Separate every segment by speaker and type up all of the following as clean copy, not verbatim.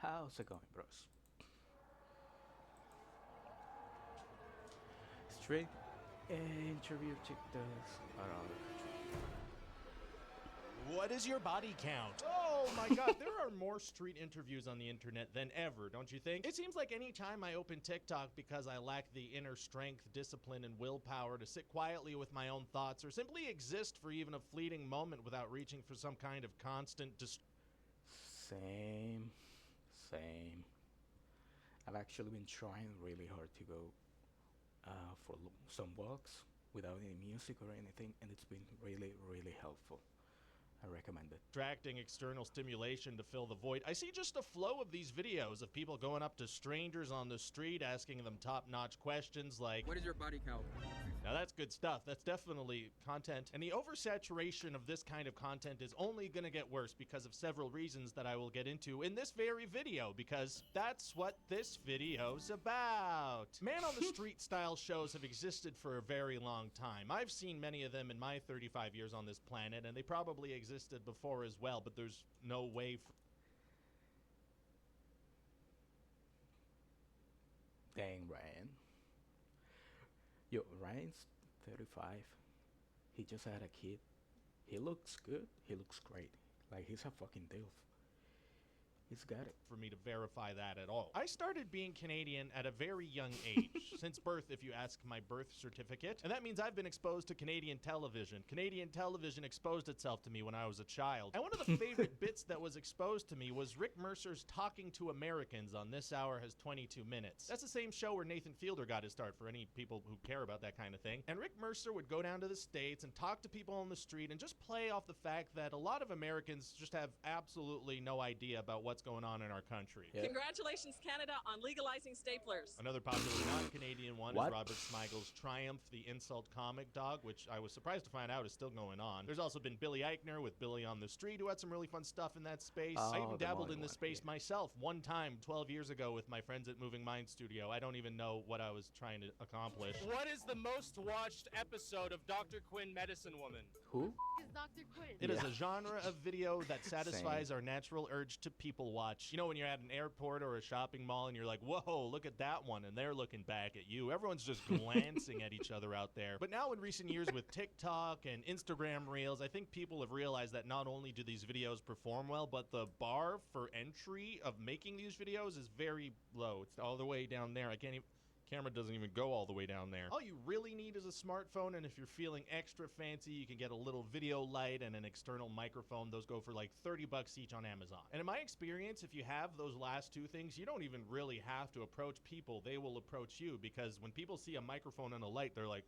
Speaker 1: How's it going, bros? Street interview check this around.
Speaker 2: What is your body count? Oh my god, there are more street interviews on the internet than ever, don't you think? It seems like any time I open TikTok because I lack the inner strength, discipline, and willpower to sit quietly with my own thoughts or simply exist for even a fleeting moment without reaching for some kind of constant
Speaker 1: Same. I've actually been trying really hard to go for some walks without any music or anything, and it's been really helpful. I recommend it.
Speaker 2: distracting external stimulation to fill the void. I see just a flow of these videos of people going up to strangers on the street, asking them top-notch questions like,
Speaker 3: what is your body count?
Speaker 2: Now that's good stuff. That's definitely content. And the oversaturation of this kind of content is only going to get worse because of several reasons that I will get into in this very video, because that's what this video's about. Man on the street style shows have existed for a very long time. I've seen many of them in my 35 years on this planet, and they probably existed before as well, but there's no way
Speaker 1: Dang, Ryan. Yo, Ryan's 35. He just had a kid. He looks good. He looks great. Like, he's a fucking DILF. He's got it.
Speaker 2: for me to verify that at all. I started being Canadian at a very young age, since birth if you ask my birth certificate, and that means I've been exposed to Canadian television. Canadian television exposed itself to me when I was a child, and one of the favorite bits that was exposed to me was Rick Mercer's Talking to Americans on This Hour Has 22 Minutes. That's the same show where Nathan Fielder got his start, for any people who care about that kind of thing. And Rick Mercer would go down to the States and talk to people on the street and just play off the fact that a lot of Americans just have absolutely no idea about what's going on in our country.
Speaker 1: Yeah.
Speaker 4: Congratulations, Canada, on legalizing staplers.
Speaker 2: Another popular non-Canadian one
Speaker 1: What?
Speaker 2: is Robert Smigel's Triumph, the Insult Comic Dog, which I was surprised to find out is still going on. There's also been Billy Eichner with Billy on the Street, who had some really fun stuff in that space. I
Speaker 1: Oh,
Speaker 2: even
Speaker 1: the
Speaker 2: dabbled
Speaker 1: Molly
Speaker 2: in this
Speaker 1: one,
Speaker 2: space
Speaker 1: yeah.
Speaker 2: myself one time 12 years ago with my friends at Moving Mind Studio. I don't even know what I was trying to accomplish.
Speaker 5: What is the most watched episode of Dr. Quinn Medicine Woman?
Speaker 1: Who?
Speaker 6: Is Dr. Quinn.
Speaker 2: It is a genre of video that satisfies
Speaker 1: Same.
Speaker 2: our natural urge to people watch. You know when you're at an airport or a shopping mall and you're like, whoa, look at that one, and they're looking back at you. Everyone's just glancing at each other out there. But now in recent years with TikTok and Instagram Reels, I think people have realized that not only do these videos perform well, but the bar for entry of making these videos is very low. It's all the way down there. I can't even... Camera doesn't even go all the way down there. All you really need is a smartphone, and if you're feeling extra fancy, you can get a little video light and an external microphone. Those go for like 30 bucks each on Amazon. And in my experience, if you have those last two things, you don't even really have to approach people. They will approach you, because when people see a microphone and a light, they're like...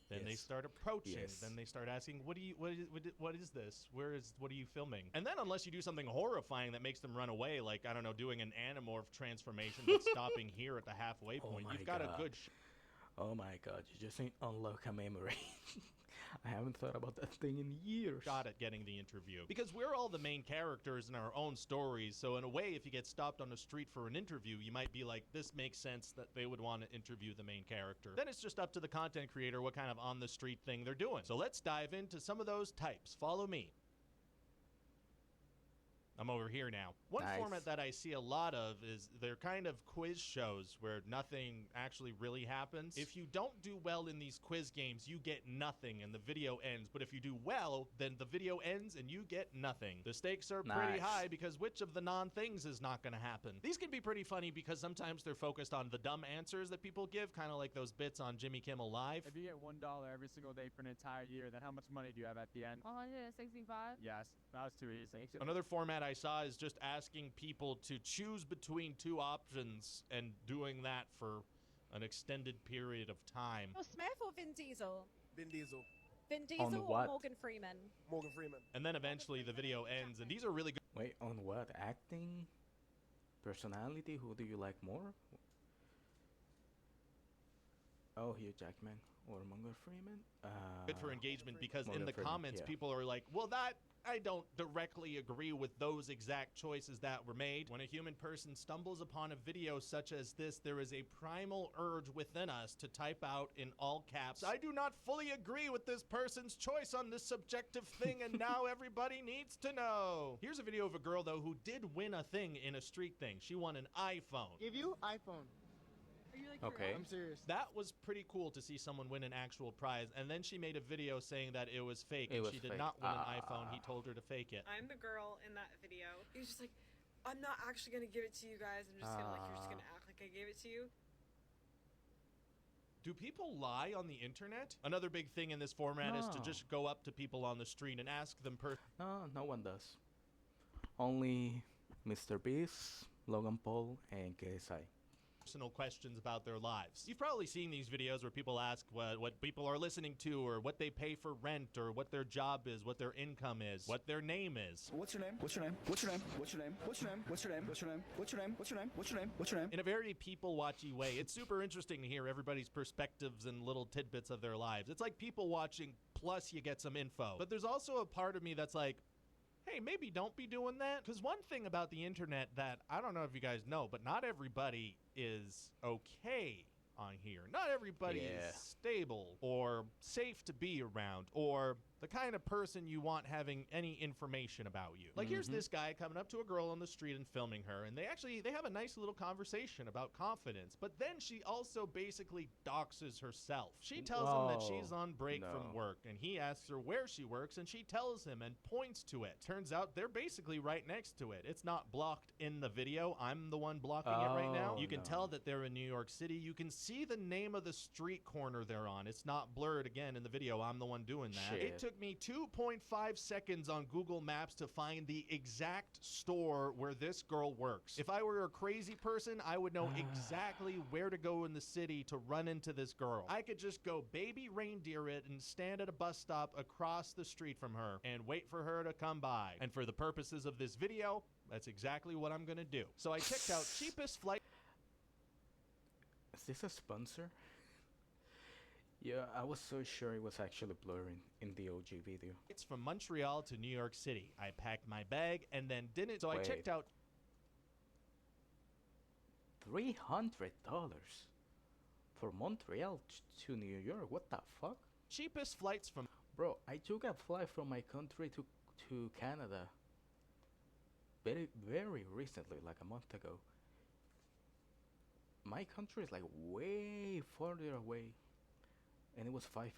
Speaker 2: Then they
Speaker 1: Yes.
Speaker 2: start approaching.
Speaker 1: Yes.
Speaker 2: Then they start asking, what is this? What are you filming? And then unless you do something horrifying that makes them run away, like, I don't know, doing an Animorph transformation but stopping here at the halfway point,
Speaker 1: my
Speaker 2: you've got
Speaker 1: God.
Speaker 2: a good
Speaker 1: Oh my god, you just unlock a memory. I haven't thought about that thing in years.
Speaker 2: shot at getting the interview. Because we're all the main characters in our own stories, so in a way, if you get stopped on the street for an interview, you might be like, this makes sense that they would want to interview the main character. Then it's just up to the content creator what kind of on-the-street thing they're doing. So let's dive into some of those types. Follow me. I'm over here now. One
Speaker 1: Nice.
Speaker 2: format that I see a lot of is they're kind of quiz shows where nothing actually really happens. If you don't do well in these quiz games, you get nothing and the video ends. But if you do well, then the video ends and you get nothing. The stakes are pretty
Speaker 1: Nice.
Speaker 2: high because which of the non-things is not going to happen? These can be pretty funny because sometimes they're focused on the dumb answers that people give, kind of like those bits on Jimmy Kimmel Live.
Speaker 7: If you get $1 every single day for an entire year, then how much money do you have at the end?
Speaker 6: 165.
Speaker 7: Yes, that was too easy.
Speaker 2: Another format I saw is just asking people to choose between two options and doing that for an extended period of time.
Speaker 8: Will Smith or Vin Diesel?
Speaker 9: Vin Diesel,
Speaker 8: Vin Diesel or
Speaker 1: what?
Speaker 8: Morgan Freeman?
Speaker 9: Morgan Freeman.
Speaker 2: And then eventually the video ends, and these are really good.
Speaker 1: Wait, on what? Acting? Personality? Who do you like more? Oh, Hugh Jackman or Morgan Freeman?
Speaker 2: Good for engagement because in
Speaker 1: Morgan
Speaker 2: the
Speaker 1: Freeman,
Speaker 2: comments
Speaker 1: yeah.
Speaker 2: people are like, well, that I don't directly agree with those exact choices that were made. When a human person stumbles upon a video such as this, there is a primal urge within us to type out in all caps, "I do not fully agree with this person's choice on this subjective thing, and now everybody needs to know." Here's a video of a girl, though, who did win a thing in a street thing. She won an iPhone.
Speaker 3: Give you iPhone.
Speaker 6: Are you like
Speaker 1: Okay.
Speaker 3: I'm serious.
Speaker 2: That was pretty cool to see someone win an actual prize, and then she made a video saying that it was fake,
Speaker 1: It
Speaker 2: and
Speaker 1: was
Speaker 2: she did
Speaker 1: fake.
Speaker 2: not win an iPhone. He told her to fake it.
Speaker 9: I'm the girl in that video. He was just like, I'm not actually gonna give it to you guys. I'm just gonna like, you're just gonna act like I gave it to you.
Speaker 2: Do people lie on the internet? Another big thing in this format is to
Speaker 1: No.
Speaker 2: just go up to people on the street and ask them
Speaker 1: No, no one does. Only Mr. Beast, Logan Paul, and KSI.
Speaker 2: personal questions about their lives. You've probably seen these videos where people ask what people are listening to, or what they pay for rent, or what their job is, what their income is, what their name is.
Speaker 3: What's your name? What's your name? What's your name? What's your name? What's your name? What's your name? What's your name? What's your name? What's your name? What's your name? What's your name?
Speaker 2: In a very people-watchy way. It's super interesting to hear everybody's perspectives and little tidbits of their lives. It's like people watching, plus you get some info. But there's also a part of me that's like, hey, maybe don't be doing that. Because one thing about the internet that I don't know if you guys know, but not everybody is okay on here. Not everybody is stable or safe to be around or the kind of person you want having any information about you. Like here's this guy coming up to a girl on the street and filming her, and they have a nice little conversation about confidence, but then she also basically doxes herself. She tells him that she's on break from work, and he asks her where she works, and she tells him and points to it. Turns out they're basically right next to it. It's not blocked in the video. I'm the one blocking it right now. You can tell that they're in New York City. You can see the name of the street corner they're on. It's not blurred again in the video. I'm the one doing that. It took me 2.5 seconds on Google Maps to find the exact store where this girl works. If I were a crazy person, I would know exactly where to go in the city to run into this girl. I could just go baby reindeer it and stand at a bus stop across the street from her and wait for her to come by. And for the purposes of this video, that's exactly what I'm gonna do. So I checked out cheapest flight.
Speaker 1: Is this a sponsor? Yeah, I was so sure it was actually blurring in the OG video.
Speaker 2: It's from Montreal to New York City. I packed my bag and then didn't. So I checked out
Speaker 1: $300 for Montreal to New York. What the fuck?
Speaker 2: cheapest flights from.
Speaker 1: Bro, I took a flight from my country to Canada very recently, like a month ago. My country is like way farther away, and it was $500.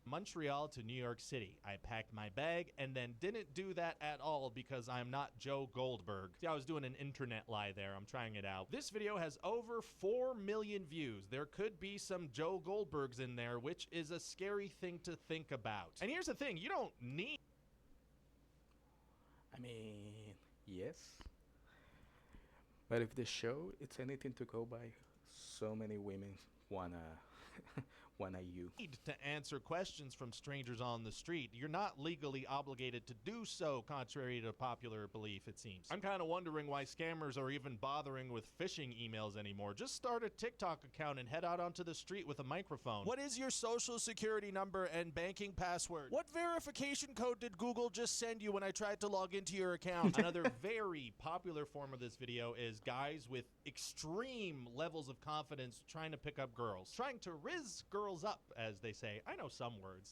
Speaker 2: Montreal to New York City. I packed my bag and then didn't do that at all because I'm not Joe Goldberg. See, I was doing an internet lie there. I'm trying it out. This video has over 4 million views. There could be some Joe Goldbergs in there, which is a scary thing to think about. And here's the thing, you don't need.
Speaker 1: I mean, yes. But if the show it's anything to go by, so many women wanna you.
Speaker 2: Need to answer questions from strangers on the street. You're not legally obligated to do so, contrary to popular belief, it seems. I'm kind of wondering why scammers are even bothering with phishing emails anymore. Just start a TikTok account and head out onto the street with a microphone. What is your social security number and banking password? What verification code did Google just send you when I tried to log into your account? Another very popular form of this video is guys with extreme levels of confidence trying to pick up girls. Trying to rizz girls up, as they say. I know some words.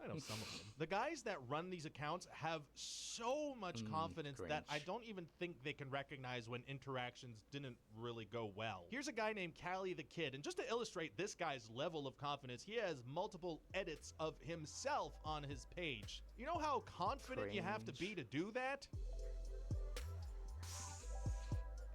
Speaker 2: I know some of them. The guys that run these accounts have so much confidence that I don't even think they can recognize when interactions didn't really go well. Here's a guy named Callie the Kid, and just to illustrate this guy's level of confidence, he has multiple edits of himself on his page. You know how confident you have to be to do that?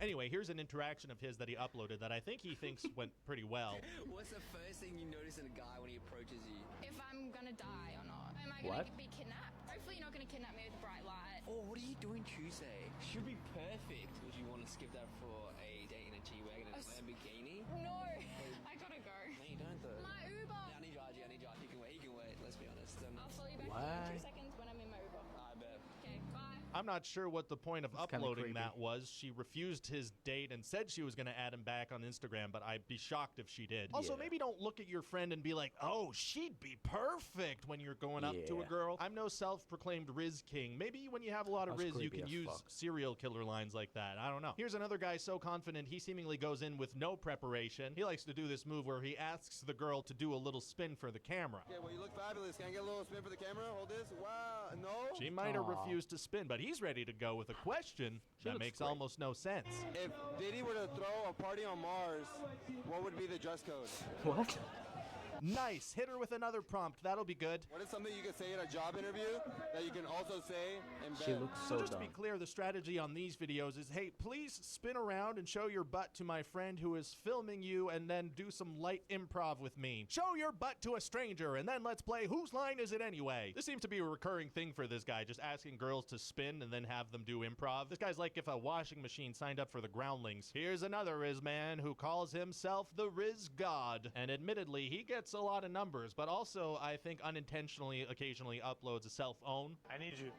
Speaker 2: Anyway, here's an interaction of his that he uploaded that I think he thinks went pretty well.
Speaker 10: What's the first thing you notice in a guy when he approaches you?
Speaker 6: If I'm gonna die or not. Am I gonna be kidnapped? Hopefully you're not gonna kidnap me with a bright light.
Speaker 10: Oh, what are you doing Tuesday? Should be perfect. Would you want to skip that for a date in a G-Wagon and a Lamborghini?
Speaker 6: No, I gotta go.
Speaker 10: No, you don't though.
Speaker 6: My Uber.
Speaker 10: I need your IG, I need your IG. He can wait, let's be honest.
Speaker 6: I'll follow you back
Speaker 1: What?
Speaker 6: in 2 seconds when I'm in my Uber.
Speaker 10: I bet.
Speaker 6: Okay, bye.
Speaker 2: I'm not sure what the point of
Speaker 1: It's kinda
Speaker 2: uploading
Speaker 1: creepy.
Speaker 2: that was. She refused his date and said she was going to add him back on Instagram, but I'd be shocked if she did. Also,
Speaker 1: Yeah.
Speaker 2: maybe don't look at your friend and be like, oh, she'd be perfect when you're going up to a
Speaker 1: Yeah.
Speaker 2: girl. I'm no self-proclaimed Riz king. Maybe when you have a lot of
Speaker 1: That's
Speaker 2: Riz, you
Speaker 1: creepy
Speaker 2: can
Speaker 1: as
Speaker 2: use
Speaker 1: fuck.
Speaker 2: serial killer lines like that. I don't know. Here's another guy so confident he seemingly goes in with no preparation. He likes to do this move where he asks the girl to do a little spin for the camera.
Speaker 3: Okay, well, you look fabulous. Can I get a little spin for the camera? Hold this. Wow. No?
Speaker 2: She might have
Speaker 1: Aw.
Speaker 2: refused to spin, but he's ready to go with a question that
Speaker 1: looks
Speaker 2: makes
Speaker 1: great.
Speaker 2: almost no sense.
Speaker 3: If Diddy were to throw a party on Mars, what would be the dress code?
Speaker 1: What?
Speaker 2: Nice. Hit her with another prompt. That'll be good.
Speaker 3: What is something you could say at a job interview that you can also say in bed?
Speaker 1: She looks
Speaker 2: So
Speaker 1: so
Speaker 2: just to
Speaker 1: dumb.
Speaker 2: be clear, the strategy on these videos is, hey, please spin around and show your butt to my friend who is filming you and then do some light improv with me. Show your butt to a stranger and then let's play Whose Line Is It Anyway? This seems to be a recurring thing for this guy, just asking girls to spin and then have them do improv. This guy's like if a washing machine signed up for the Groundlings. Here's another Riz man who calls himself the Riz God. And admittedly, he gets a lot of numbers, but also, I think, unintentionally, occasionally uploads a self-own.
Speaker 11: I need you.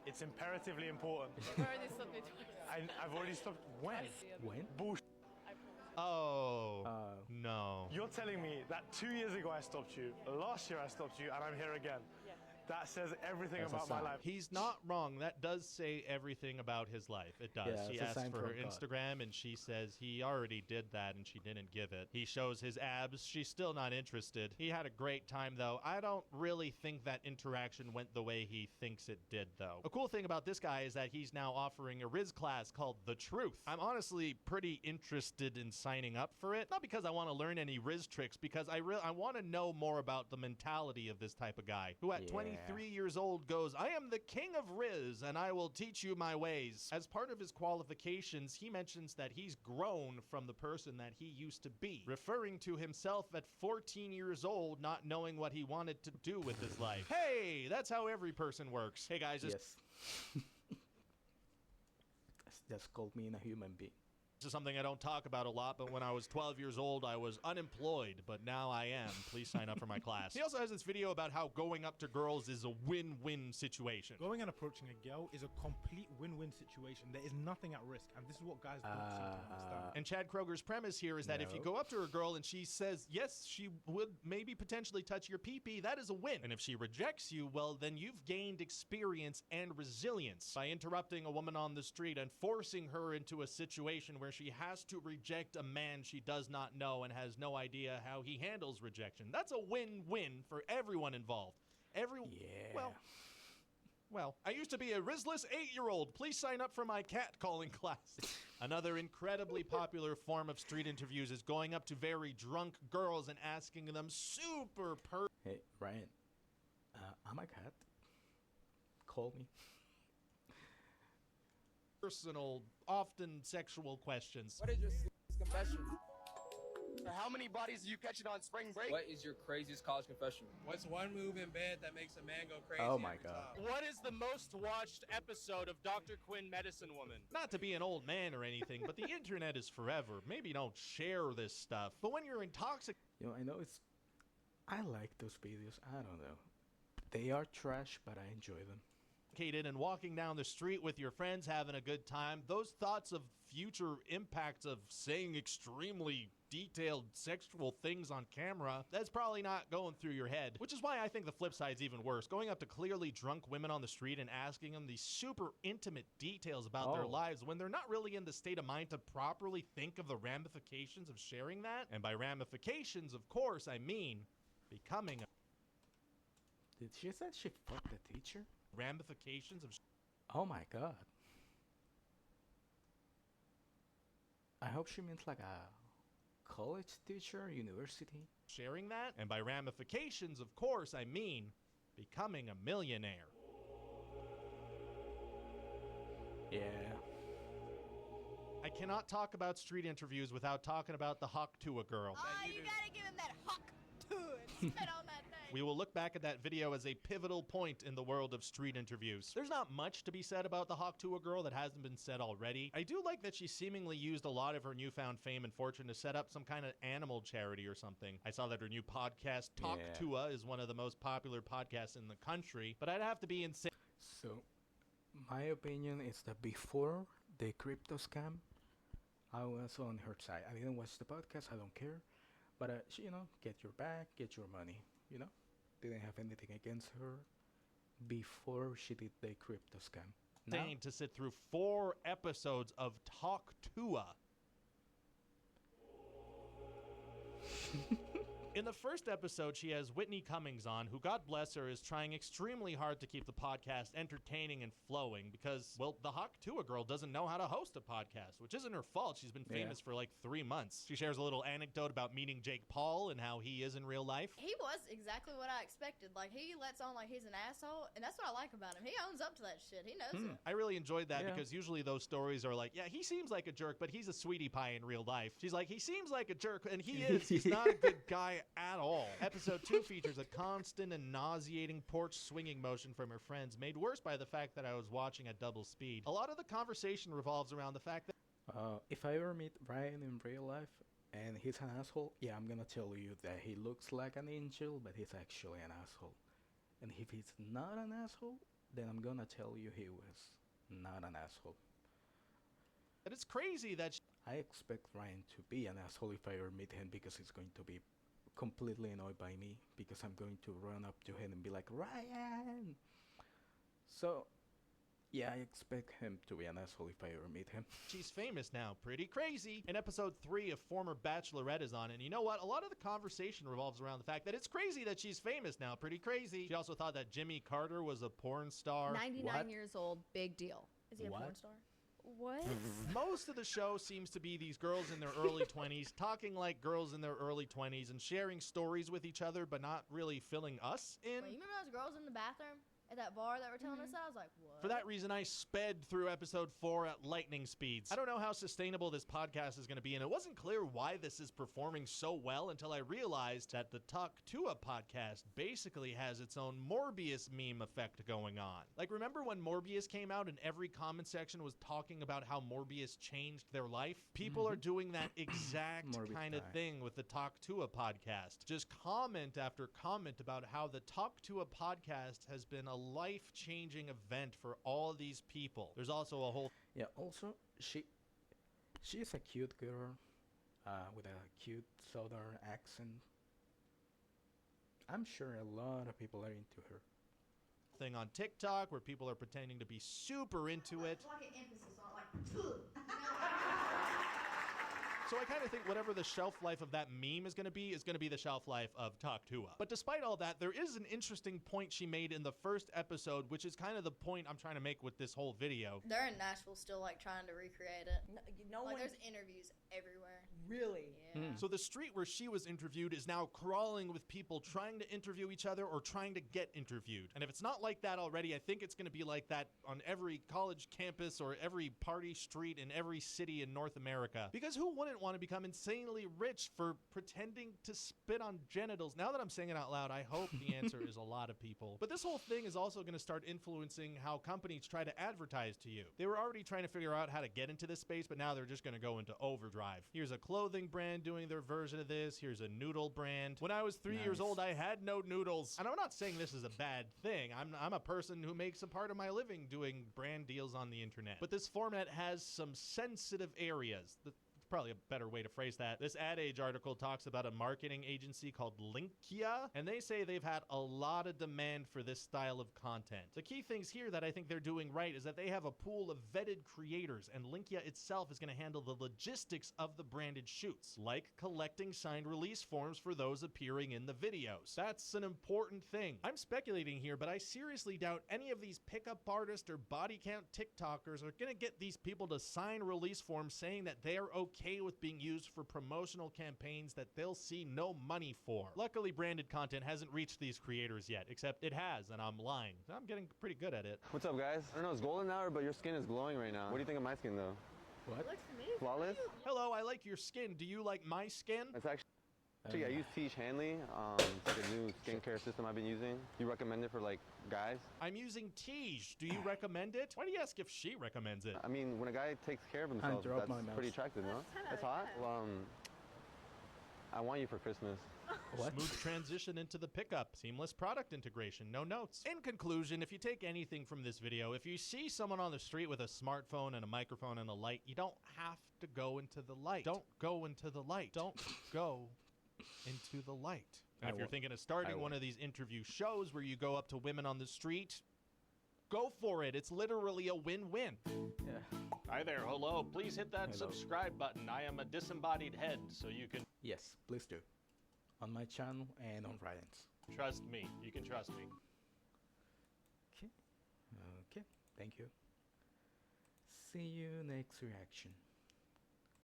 Speaker 11: It's imperatively important.
Speaker 6: You've already stopped me twice.
Speaker 11: I've already stopped. When?
Speaker 1: When?
Speaker 11: Bullshit.
Speaker 2: Oh,
Speaker 1: Uh,
Speaker 2: no.
Speaker 11: You're telling me that 2 years ago I stopped you, last year I stopped you, and I'm here again. That says everything
Speaker 1: That's a
Speaker 11: about my
Speaker 1: sign.
Speaker 11: life.
Speaker 2: He's not wrong. That does say everything about his life. It does.
Speaker 1: Yeah,
Speaker 2: He
Speaker 1: it's a
Speaker 2: asks
Speaker 1: sign
Speaker 2: for her
Speaker 1: from God.
Speaker 2: Instagram, and she says he already did that, and she didn't give it. He shows his abs. She's still not interested. He had a great time, though. I don't really think that interaction went the way he thinks it did, though. A cool thing about this guy is that he's now offering a Riz class called The Truth. I'm honestly pretty interested in signing up for it. Not because I want to learn any Riz tricks, because I want to know more about the mentality of this type of guy, who at
Speaker 1: Yeah.
Speaker 2: 23 years old goes, I am the king of Riz, and I will teach you my ways. As part of his qualifications, he mentions that he's grown from the person that he used to be, referring to himself at 14 years old, not knowing what he wanted to do with his life. Hey, that's how every person works. Hey guys, this
Speaker 1: Yes. Just called me a human being.
Speaker 2: is something I don't talk about a lot, but when I was 12 years old, I was unemployed, but now I am. Please sign up for my class. He also has this video about how going up to girls is a win-win situation.
Speaker 12: Going and approaching a girl is a complete win-win situation. There is nothing at risk, and this is what guys don't seem to understand.
Speaker 2: And Chad Kroger's premise here is that if you
Speaker 1: No.
Speaker 2: go up to a girl and she says, yes, she would maybe potentially touch your pee-pee, that is a win. And if she rejects you, well, then you've gained experience and resilience by interrupting a woman on the street and forcing her into a situation where she has to reject a man she does not know and has no idea how he handles rejection. That's a win-win for everyone involved.
Speaker 1: Yeah.
Speaker 2: Well, I used to be a Rizless 8-year-old. Please sign up for my cat calling class. Another incredibly popular form of street interviews is going up to very drunk girls and asking them super
Speaker 1: Hey, Ryan. I'm a cat. Call me.
Speaker 2: personal, often sexual questions.
Speaker 13: What is your confession? How many bodies are you catching on spring break?
Speaker 10: What is your craziest college confession?
Speaker 13: What's one move in bed that makes a man go crazy?
Speaker 1: Oh my
Speaker 13: every
Speaker 1: God.
Speaker 13: time?
Speaker 5: What is the most watched episode of Dr. Quinn Medicine Woman?
Speaker 2: Not to be an old man or anything, but the internet is forever. Maybe don't share this stuff. But when you're intoxicated,
Speaker 1: I know it's. I like those videos. I don't know. They are trash, but I enjoy them.
Speaker 2: and walking down the street with your friends having a good time, those thoughts of future impacts of saying extremely detailed sexual things on camera, that's probably not going through your head. Which is why I think the flip side's even worse. Going up to clearly drunk women on the street and asking them these super intimate details about their lives when they're not really in the state of mind to properly think of the ramifications of sharing that. And by ramifications, of course, I mean becoming a...
Speaker 1: Did she say she fucked the teacher?
Speaker 2: Ramifications of...
Speaker 1: Oh my God. I hope she means like a college teacher, university.
Speaker 2: sharing that. And by ramifications, of course, I mean becoming a millionaire.
Speaker 1: Yeah.
Speaker 2: I cannot talk about street interviews without talking about the Halk Tuah girl.
Speaker 6: Oh, you gotta give him that Halk Tuah and spit on that thing.
Speaker 2: We will look back at that video as a pivotal point in the world of street interviews. There's not much to be said about the Halk Tuah girl that hasn't been said already. I do like that she seemingly used a lot of her newfound fame and fortune to set up some kind of animal charity or something. I saw that her new podcast, Talk Tuah, is one of the most popular podcasts in the country, but I'd have to be insane.
Speaker 1: So, My opinion is that before the crypto scam, I was on her side. I didn't watch the podcast. I don't care. But she, get your bag, get your money. You know, didn't have anything against her before she did the crypto scam. Now,
Speaker 2: To sit through 4 episodes of Talk Tuah. In the first episode, she has Whitney Cummings on, who, God bless her, is trying extremely hard to keep the podcast entertaining and flowing because, well, the Halk Tuah girl doesn't know how to host a podcast, which isn't her fault. She's been famous for like 3 months. She shares a little anecdote about meeting Jake Paul and how he is in real life.
Speaker 14: He was exactly what I expected. Like, he lets on like he's an asshole, and that's what I like about him. He owns up to that shit. He knows it.
Speaker 2: I really enjoyed that because usually those stories are like, yeah, he seems like a jerk, but he's a sweetie pie in real life. She's like, he seems like a jerk, and he is. He's not a good guy at all. Episode 2 features a constant and nauseating porch swinging motion from her friends, made worse by the fact that I was watching at double speed. A lot of the conversation revolves around the fact that
Speaker 1: if I ever meet Ryan in real life and he's an asshole, yeah, I'm gonna tell you that he looks like an angel, but he's actually an asshole. And if he's not an asshole, then I'm gonna tell you he was not an asshole.
Speaker 2: But it's crazy that
Speaker 1: I expect Ryan to be an asshole if I ever meet him because he's going to be completely annoyed by me because I'm going to run up to him and be like, Ryan! So, yeah, I expect him to be an asshole if I ever meet him.
Speaker 2: she's famous now. Pretty crazy. In episode 3, a former Bachelorette is on, and you know what? A lot of the conversation revolves around the fact that it's crazy that she's famous now. Pretty crazy. She also thought that Jimmy Carter was a porn star.
Speaker 14: 99 years old, big deal. Is he a porn star?
Speaker 8: What?
Speaker 2: Most of the show seems to be these girls in their early 20s talking like girls in their early 20s and sharing stories with each other, but not really filling us in.
Speaker 14: Wait, you remember those girls in the bathroom at that bar that were telling us that? I was like, what?
Speaker 2: For that reason, I sped through episode 4 at lightning speeds. I don't know how sustainable this podcast is going to be, and it wasn't clear why this is performing so well until I realized that the Talk Tuah podcast basically has its own Morbius meme effect going on. Like, remember when Morbius came out and every comment section was talking about how Morbius changed their life? People are doing that exact kind of thing with the Talk Tuah podcast. Just comment after comment about how the Talk Tuah podcast has been a life-changing event for all these people. There's also a whole...
Speaker 1: Yeah, also, she's a cute girl with a cute southern accent. I'm sure a lot of people are into her.
Speaker 2: Thing on TikTok where people are pretending to be super into it.
Speaker 14: Like an emphasis on like,
Speaker 2: So I kind of think whatever the shelf life of that meme is going to be the shelf life of Talk Tuah. But despite all that, there is an interesting point she made in the first episode, which is kind of the point I'm trying to make with this whole video.
Speaker 14: they're in Nashville still like trying to recreate it.
Speaker 8: No
Speaker 14: Like
Speaker 8: one.
Speaker 14: there's interviews everywhere.
Speaker 8: Really?
Speaker 14: Yeah.
Speaker 2: So the street where she was interviewed is now crawling with people trying to interview each other or trying to get interviewed. And if it's not like that already, I think it's going to be like that on every college campus or every party street in every city in North America. Because who wouldn't want to become insanely rich for pretending to spit on genitals? Now that I'm saying it out loud, I hope the answer is a lot of people. But this whole thing is also going to start influencing how companies try to advertise to you. They were already trying to figure out how to get into this space, but now they're just going to go into overdrive. Here's a clothing brand doing their version of this. Here's a noodle brand. When I was 3 years old, I had no noodles. And I'm not saying this is a bad thing. I'm a person who makes a part of my living doing brand deals on the internet. But this format has some sensitive areas. Probably a better way to phrase that. This Ad Age article talks about a marketing agency called Linkia, and they say they've had a lot of demand for this style of content. The key things here that I think they're doing right is that they have a pool of vetted creators, and Linkia itself is going to handle the logistics of the branded shoots, like collecting signed release forms for those appearing in the videos. That's an important thing. I'm speculating here, but I seriously doubt any of these pickup artists or body count TikTokers are going to get these people to sign release forms saying that they are okay with being used for promotional campaigns that they'll see no money for. Luckily, branded content hasn't reached these creators yet, except it has, and I'm lying. I'm getting pretty good at it.
Speaker 15: What's up, guys? I don't know, it's golden hour, but your skin is glowing right now. What do you think of my skin, though?
Speaker 1: What?
Speaker 14: Looks amazing.
Speaker 15: Flawless?
Speaker 2: Hello, I like your skin. Do you like my skin?
Speaker 15: It's actually, I use Tiege Hanley. It's like a new skincare system I've been using. You recommend it for like guys?
Speaker 2: I'm using Tiege. Do you recommend it? Why do you ask if she recommends it?
Speaker 15: I mean, when a guy takes care of himself, that's pretty attractive, no? That's hot? Well, I want you for Christmas.
Speaker 1: What?
Speaker 2: Smooth transition into the pickup. Seamless product integration. No notes. In conclusion, if you take anything from this video, if you see someone on the street with a smartphone and a microphone and a light, you don't have to go into the light. Don't go into the light. Don't go into the light. And if you're thinking of starting one of these interview shows where you go up to women on the street, go for it. It's literally a win-win.
Speaker 1: Yeah.
Speaker 5: Hi there, hello. Please hit that subscribe button. I am a disembodied head, so you can...
Speaker 1: Yes, please do. On my channel and on Ryan's.
Speaker 5: Trust me. You can trust me.
Speaker 1: Okay. Okay. Thank you. See you next reaction.